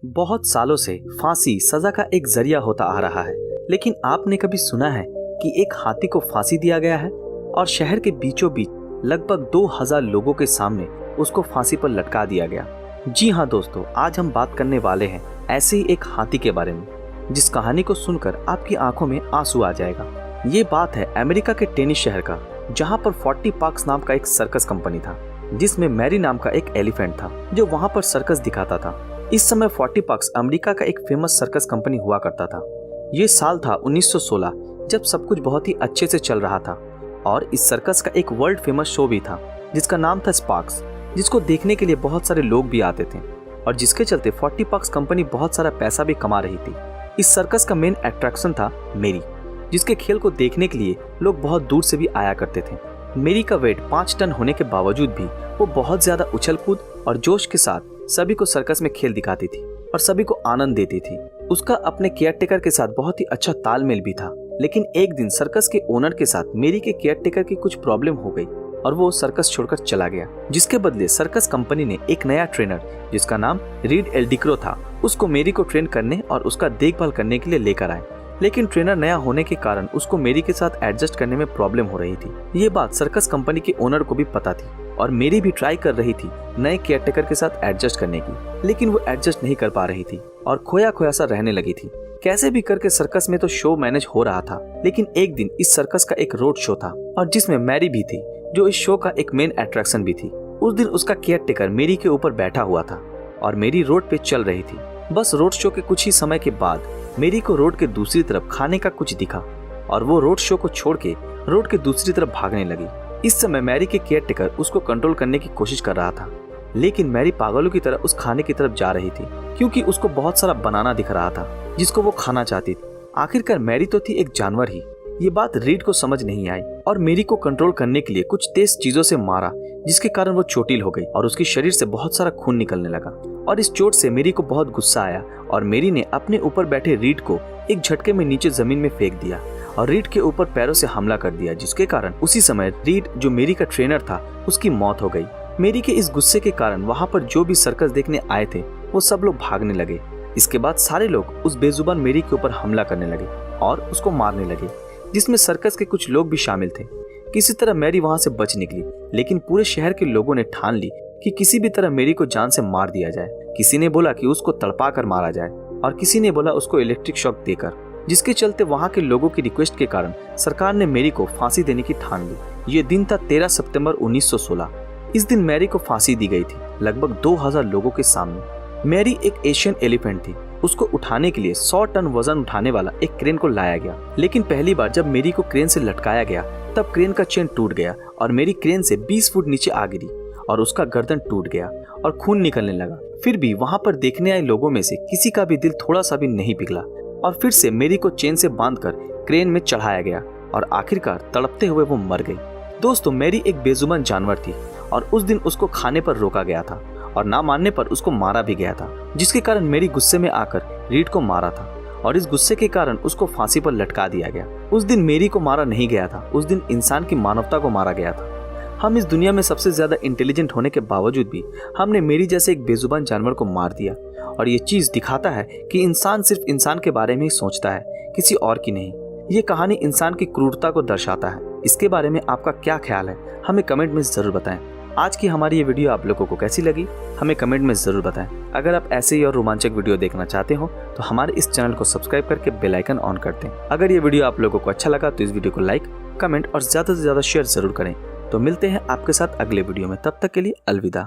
बहुत सालों से फांसी सजा का एक जरिया होता आ रहा है, लेकिन आपने कभी सुना है कि एक हाथी को फांसी दिया गया है और शहर के बीचों बीच लगभग 2000 लोगों के सामने उसको फांसी पर लटका दिया गया। जी हाँ दोस्तों, आज हम बात करने वाले हैं ऐसे ही एक हाथी के बारे में, जिस कहानी को सुनकर आपकी आंखों में आंसू आ जाएगा। ये बात है अमेरिका के टेनिस शहर का, जहाँ पर 40 पार्क्स नाम का एक सर्कस कंपनी था, जिसमें मैरी नाम का एक एलिफेंट था जो वहाँ पर सर्कस दिखाता था। इस समय 40 पार्क्स अमेरिका का एक फेमस सर्कस कंपनी हुआ करता था। ये साल था 1916, जब सब कुछ बहुत ही अच्छे से चल रहा था और इस सर्कस का एक वर्ल्ड फेमस शो भी था जिसका नाम था स्पार्क्स, जिसको देखने के लिए बहुत सारे लोग भी आते थे और जिसके चलते 40 पार्क्स कंपनी बहुत सारा पैसा भी कमा रही थी। इस सर्कस का मेन अट्रैक्शन था मेरी, जिसके खेल को देखने के लिए लोग बहुत दूर से भी आया करते थे। मेरी का वेट 5 टन होने के बावजूद भी वो बहुत ज्यादा उछल कूद और जोश के साथ सभी को सर्कस में खेल दिखाती थी और सभी को आनंद देती थी। उसका अपने केयरटेकर के साथ बहुत ही अच्छा तालमेल भी था, लेकिन एक दिन सर्कस के ओनर के साथ मेरी के केयरटेकर की कुछ प्रॉब्लम हो गई और वो सर्कस छोड़कर चला गया। जिसके बदले सर्कस कंपनी ने एक नया ट्रेनर, जिसका नाम रीड एल्डिक्रो था, उसको मेरी को ट्रेन करने और उसका देखभाल करने के लिए लेकर आए। लेकिन ट्रेनर नया होने के कारण उसको मेरी के साथ एडजस्ट करने में प्रॉब्लम हो रही थी। ये बात सर्कस कंपनी के ओनर को भी पता थी और मेरी भी ट्राई कर रही थी नए केयरटेकर के साथ एडजस्ट करने की, लेकिन वो एडजस्ट नहीं कर पा रही थी और खोया खोया सा रहने लगी थी। कैसे भी करके सर्कस में तो शो मैनेज हो रहा था, लेकिन एक दिन इस सर्कस का एक रोड शो था और जिसमें मैरी भी थी, जो इस शो का एक मेन अट्रैक्शन भी थी। उस दिन उसका केयरटेकर मेरी के ऊपर बैठा हुआ था और मेरी रोड पे चल रही थी। बस रोड शो के कुछ ही समय के बाद मेरी को रोड के दूसरी तरफ खाने का कुछ दिखा और वो रोड शो को छोड़ के रोड के दूसरी तरफ भागने लगी। इस समय मैरी के केयरटेकर उसको कंट्रोल करने की कोशिश कर रहा था, लेकिन मैरी पागलों की तरह उस खाने की तरफ जा रही थी, क्योंकि उसको बहुत सारा बनाना दिख रहा था जिसको वो खाना चाहती थी। आखिरकार मैरी तो थी एक जानवर ही। ये बात रीड को समझ नहीं आई और मेरी को कंट्रोल करने के लिए कुछ तेज चीजों से मारा, जिसके कारण वो चोटिल हो गई और उसके शरीर से बहुत सारा खून निकलने लगा। और इस चोट से मेरी को बहुत गुस्सा आया और मेरी ने अपने ऊपर बैठे रीड को एक झटके में नीचे जमीन में फेंक दिया और रीड के ऊपर पैरों से हमला कर दिया, जिसके कारण उसी समय रीड, जो मेरी का ट्रेनर था, उसकी मौत हो गई। मेरी के इस गुस्से के कारण वहाँ पर जो भी सर्कस देखने आए थे वो सब लोग भागने लगे। इसके बाद सारे लोग उस बेजुबान मेरी के ऊपर हमला करने लगे और उसको मारने लगे, जिसमें सर्कस के कुछ लोग भी शामिल थे। किसी तरह मैरी वहां से बच निकली, लेकिन पूरे शहर के लोगों ने ठान ली कि किसी भी तरह मेरी को जान से मार दिया जाए। किसी ने बोला कि उसको तड़पा कर मारा जाए और किसी ने बोला उसको इलेक्ट्रिक शॉक देकर, जिसके चलते वहां के लोगों की रिक्वेस्ट के कारण सरकार ने मेरी को फांसी देने की ठान ली। ये दिन था 13 सितंबर 1916। इस दिन मैरी को फांसी दी गई थी लगभग 2000 लोगों के सामने। मैरी एक एशियन एलिफेंट थी। उसको उठाने के लिए 100 टन वजन उठाने वाला एक क्रेन को लाया गया, लेकिन पहली बार जब मेरी को क्रेन से लटकाया गया तब क्रेन का चेन टूट गया और मेरी क्रेन से 20 फुट नीचे आ गिरी और उसका गर्दन टूट गया और खून निकलने लगा। फिर भी वहां पर देखने आए लोगों में से किसी का भी दिल थोड़ा सा भी नहीं पिघला और फिर से मेरी को चेन से बांधकर क्रेन में चढ़ाया गया और आखिरकार तड़पते हुए वो मर गई। दोस्तों, मेरी एक बेजुबान जानवर थी और उस दिन उसको खाने पर रोका गया था और ना मानने पर उसको मारा भी गया था, जिसके कारण मेरी गुस्से में आकर रीड को मारा था और इस गुस्से के कारण उसको फांसी पर लटका दिया गया। उस दिन मेरी को मारा नहीं गया था, उस दिन इंसान की मानवता को मारा गया था। हम इस दुनिया में सबसे ज्यादा इंटेलिजेंट होने के बावजूद भी हमने मेरी जैसे एक बेजुबान जानवर को मार दिया और ये चीज दिखाता है कि इंसान सिर्फ इंसान के बारे में ही सोचता है, किसी और की नहीं। ये कहानी इंसान की क्रूरता को दर्शाता है। इसके बारे में आपका क्या ख्याल है, हमें कमेंट में जरूर बताएं। आज की हमारी ये वीडियो आप लोगों को कैसी लगी, हमें कमेंट में जरूर बताएं। अगर आप ऐसे ही और रोमांचक वीडियो देखना चाहते हो तो हमारे इस चैनल को सब्सक्राइब करके बेल आइकन ऑन कर दें। अगर ये वीडियो आप लोगों को अच्छा लगा तो इस वीडियो को लाइक, कमेंट और ज्यादा से ज्यादा शेयर जरूर करें। तो मिलते हैं आपके साथ अगले वीडियो में, तब तक के लिए अलविदा।